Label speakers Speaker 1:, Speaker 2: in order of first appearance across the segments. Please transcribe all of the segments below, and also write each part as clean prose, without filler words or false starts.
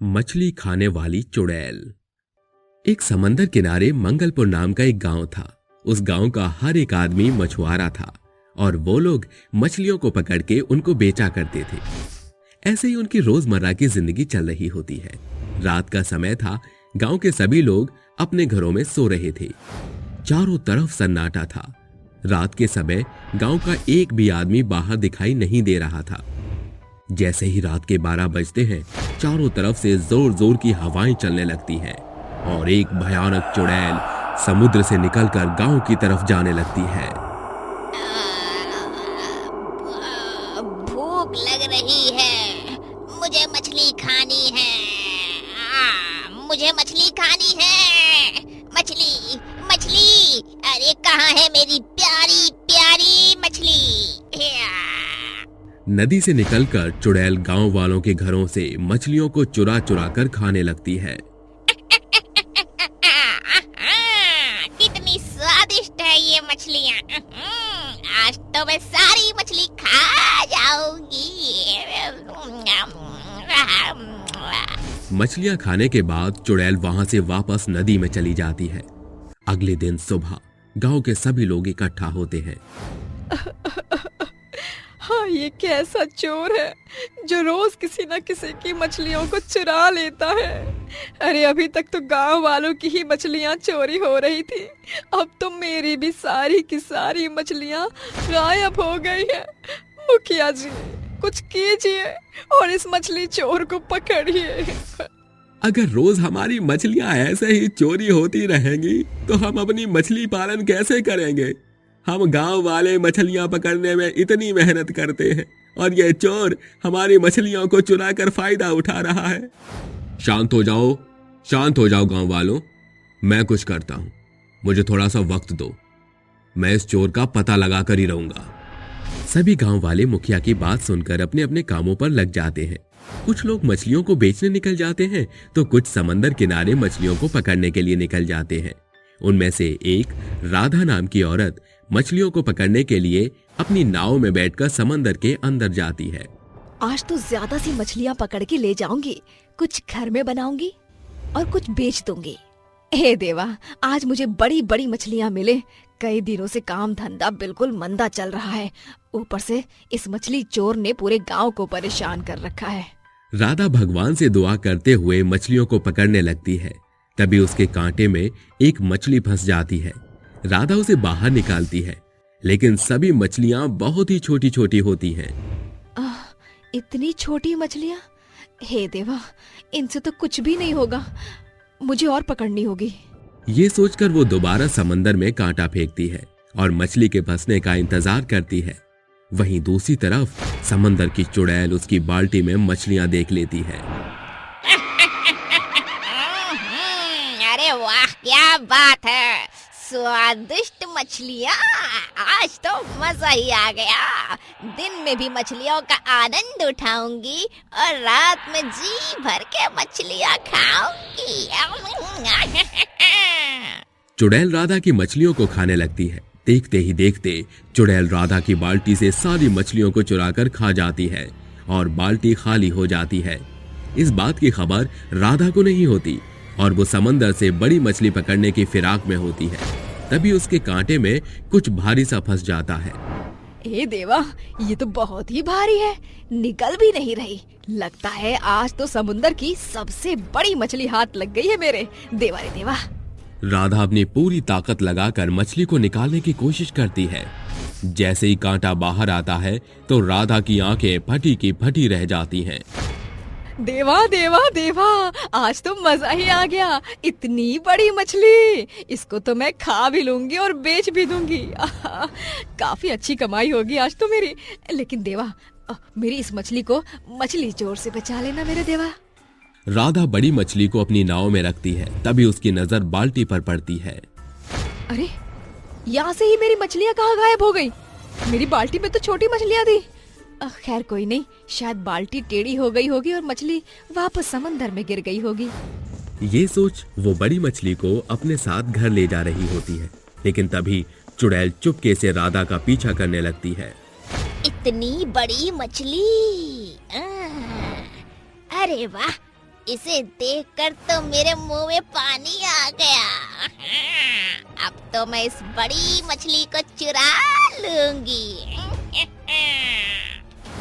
Speaker 1: मछली खाने वाली चुड़ैल। एक समंदर किनारे मंगलपुर नाम का एक गांव था। उस गांव का हर एक आदमी मछुआरा था और वो लोग मछलियों को पकड़ के उनको बेचा करते थे। ऐसे ही उनकी रोजमर्रा की जिंदगी चल रही होती है। रात का समय था। गांव के सभी लोग अपने घरों में सो रहे थे। चारों तरफ सन्नाटा था। रात के समय गांव का एक भी आदमी बाहर दिखाई नहीं दे रहा था। जैसे ही रात के 12 बजते हैं, चारों तरफ से जोर जोर की हवाएं चलने लगती हैं और एक भयानक चुड़ैल समुद्र से निकलकर गांव की तरफ जाने लगती है।
Speaker 2: भूख लग रही है, मुझे मछली खानी है। मुझे मछली खानी है। मछली मछली, अरे कहाँ है मेरी प्यारी प्यारी मछली?
Speaker 1: नदी से निकलकर चुड़ैल गांव वालों के घरों से मछलियों को चुरा चुरा कर खाने लगती है।
Speaker 2: कितनी स्वादिष्ट है ये मछलियाँ। आज तो मैं सारी मछली खा जाऊंगी।
Speaker 1: मछलियां खाने के बाद चुड़ैल वहां से वापस नदी में चली जाती है। अगले दिन सुबह गांव के सभी लोग इकट्ठा होते हैं।
Speaker 3: हाँ, ये कैसा चोर है जो रोज किसी न किसी की मछलियों को चुरा लेता है। अरे अभी तक तो गांव वालों की ही मछलियां चोरी हो रही थी, अब तो मेरी भी सारी की सारी मछलियां गायब हो गई है। मुखिया जी, कुछ कीजिए और इस मछली चोर को पकड़िए।
Speaker 1: अगर रोज हमारी मछलियां ऐसे ही चोरी होती रहेंगी तो हम अपनी मछली पालन कैसे करेंगे? हम गांव वाले मछलियां पकड़ने में इतनी मेहनत करते हैं और ये चोर हमारी मछलियों को चुरा कर फायदा उठा रहा है। शांत हो जाओ गांव वालों, मैं कुछ करता हूं। मुझे थोड़ा सा वक्त दो, मैं इस चोर का पता लगा कर ही रहूंगा। सभी गांव वाले मुखिया की बात सुनकर अपने अपने कामों पर लग जाते हैं। कुछ लोग मछलियों को बेचने निकल जाते हैं तो कुछ समंदर किनारे मछलियों को पकड़ने के लिए निकल जाते हैं। उनमें से एक राधा नाम की औरत मछलियों को पकड़ने के लिए अपनी नाव में बैठकर समंदर के अंदर जाती है।
Speaker 3: आज तो ज्यादा सी मछलियां पकड़ के ले जाऊंगी, कुछ घर में बनाऊंगी और कुछ बेच दूंगी। हे देवा, आज मुझे बड़ी बड़ी मछलियां मिले। कई दिनों से काम धंधा बिल्कुल मंदा चल रहा है, ऊपर से इस मछली चोर ने पूरे गांव को परेशान कर रखा है।
Speaker 1: राधा भगवान से दुआ करते हुए मछलियों को पकड़ने लगती है। तभी उसके कांटे में एक मछली फंस जाती है। राधा उसे बाहर निकालती है, लेकिन सभी मछलियां बहुत ही छोटी छोटी होती हैं।
Speaker 3: इतनी छोटी मछलियां? हे देवा, इनसे तो कुछ भी नहीं होगा, मुझे और पकड़नी होगी।
Speaker 1: ये सोचकर वो दोबारा समंदर में कांटा फेंकती है और मछली के फंसने का इंतजार करती है। वहीं दूसरी तरफ समंदर की चुड़ैल उसकी बाल्टी में मछलियां देख लेती है।
Speaker 2: अरे वाह, क्या बात है, स्वादिष्ट मछलियाँ। आज तो मजा ही आ गया। दिन में भी मछलियों का आनंद उठाऊंगी और रात में जी भर के मछलियाँ खाऊंगी।
Speaker 1: चुड़ैल राधा की मछलियों को खाने लगती है। देखते ही देखते चुड़ैल राधा की बाल्टी से सारी मछलियों को चुराकर खा जाती है और बाल्टी खाली हो जाती है। इस बात की खबर राधा को नहीं होती और वो समंदर से बड़ी मछली पकड़ने की फिराक में होती है। तभी उसके कांटे में कुछ भारी सा फंस जाता है।
Speaker 3: ए देवा, ये तो बहुत ही भारी है, निकल भी नहीं रही। लगता है आज तो समुंदर की सबसे बड़ी मछली हाथ लग गई है मेरे। देवा रे देवा।
Speaker 1: राधा अपनी पूरी ताकत लगाकर मछली को निकालने की कोशिश करती है। जैसे ही कांटा बाहर आता है तो राधा की आंखें फटी की फटी रह जाती हैं।
Speaker 3: देवा देवा देवा, आज तो मजा ही आ गया। इतनी बड़ी मछली, इसको तो मैं खा भी लूंगी और बेच भी दूंगी। काफी अच्छी कमाई होगी आज तो मेरी। लेकिन देवा, मेरी इस मछली को मछली चोर से बचा लेना मेरे देवा।
Speaker 1: राधा बड़ी मछली को अपनी नाव में रखती है। तभी उसकी नजर बाल्टी पर पड़ती है।
Speaker 3: अरे, यहाँ से ही मेरी मछलियाँ कहाँ गायब हो गई? मेरी बाल्टी में तो छोटी मछलियाँ थी। खैर कोई नहीं, शायद बाल्टी टेढ़ी हो गई होगी और मछली वापस समंदर में गिर गई होगी।
Speaker 1: ये सोच वो बड़ी मछली को अपने साथ घर ले जा रही होती है। लेकिन तभी चुड़ैल चुपके से राधा का पीछा करने लगती है।
Speaker 2: इतनी बड़ी मछली, अरे वाह, इसे देखकर तो मेरे मुंह में पानी आ गया। अब तो मैं इस बड़ी मछली को चुरा लूंगी।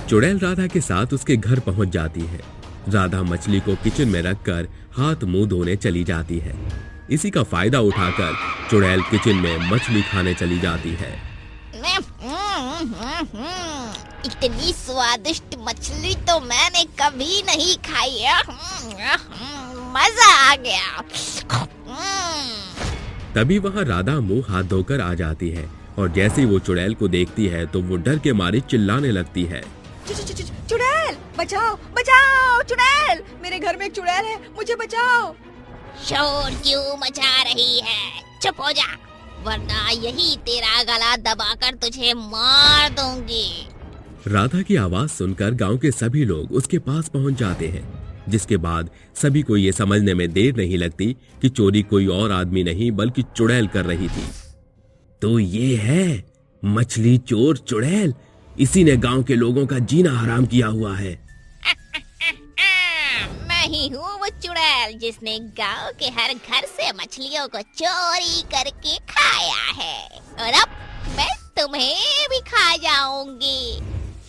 Speaker 1: चुड़ैल राधा के साथ उसके घर पहुंच जाती है। राधा मछली को किचन में रखकर हाथ मुंह धोने चली जाती है। इसी का फायदा उठाकर चुड़ैल किचन में मछली खाने चली जाती है।
Speaker 2: इतनी स्वादिष्ट मछली तो मैंने कभी नहीं खाई है। मजा आ गया।
Speaker 1: तभी वहां राधा मुंह हाथ धोकर आ जाती है और जैसे ही वो चुड़ैल को देखती है तो वो डर के मारे चिल्लाने लगती है।
Speaker 3: चुड़ैल बचाओ बचाओ, चुड़ैल मेरे घर में एक चुड़ैल है, मुझे बचाओ।
Speaker 2: शोर क्यों मचा रही है? चुप हो जा, वरना यही तेरा गला दबाकर तुझे मार दूंगी।
Speaker 1: राधा की आवाज सुनकर गांव के सभी लोग उसके पास पहुंच जाते हैं, जिसके बाद सभी को ये समझने में देर नहीं लगती कि चोरी कोई और आदमी नहीं बल्कि चुड़ैल कर रही थी। तो ये है मछली चोर चुड़ैल, इसी ने गांव के लोगों का जीना हराम किया हुआ है।
Speaker 2: मैं ही हूँ वो चुड़ैल जिसने गांव के हर घर से मछलियों को चोरी करके खाया है, और अब मैं तुम्हें भी खा जाऊंगी।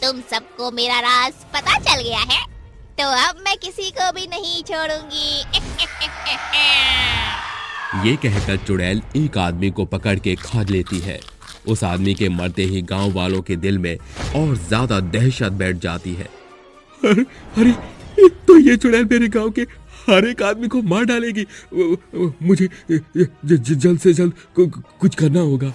Speaker 2: तुम सबको मेरा राज पता चल गया है, तो अब मैं किसी को भी नहीं छोड़ूंगी।
Speaker 1: ये कहकर चुड़ैल एक आदमी को पकड़ के खा लेती है। उस आदमी के मरते ही गांव वालों के दिल में और ज्यादा दहशत बैठ जाती है। अरे तो ये चुड़ैल मेरे गांव के हर एक आदमी को मार डालेगी। मुझे जल्द से जल्द कुछ करना होगा।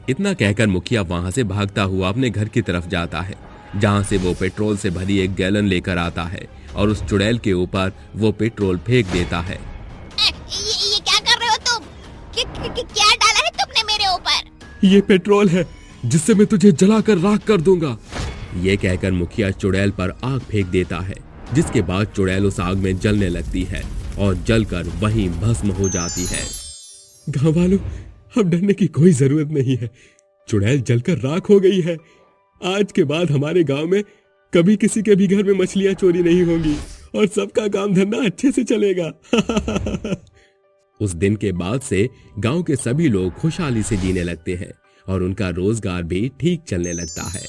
Speaker 1: इतना कहकर मुखिया वहां से भागता हुआ अपने घर की तरफ जाता है, जहां से वो पेट्रोल से भरी एक गैलन लेकर आता है और उस चुड़ैल के ऊपर वो पेट्रोल फेंक देता है।
Speaker 2: ये क्या कर रहे हो तुम? क्या डाला है तुमने मेरे ऊपर?
Speaker 1: ये पेट्रोल है जिससे मैं तुझे जलाकर राख कर दूंगा। ये कहकर मुखिया चुड़ैल पर आग फेंक देता है, जिसके बाद चुड़ैल उस आग में जलने लगती है और जलकर वहीं भस्म हो जाती है। गांव वालों, अब डरने की कोई जरूरत नहीं है, चुड़ैल जलकर राख हो गई है। आज के बाद हमारे गांव में कभी किसी के भी घर में मछलियां चोरी नहीं होंगी और सबका काम धंधा अच्छे से चलेगा। उस दिन के बाद से गांव के सभी लोग खुशहाली से जीने लगते हैं और उनका रोजगार भी ठीक चलने लगता है।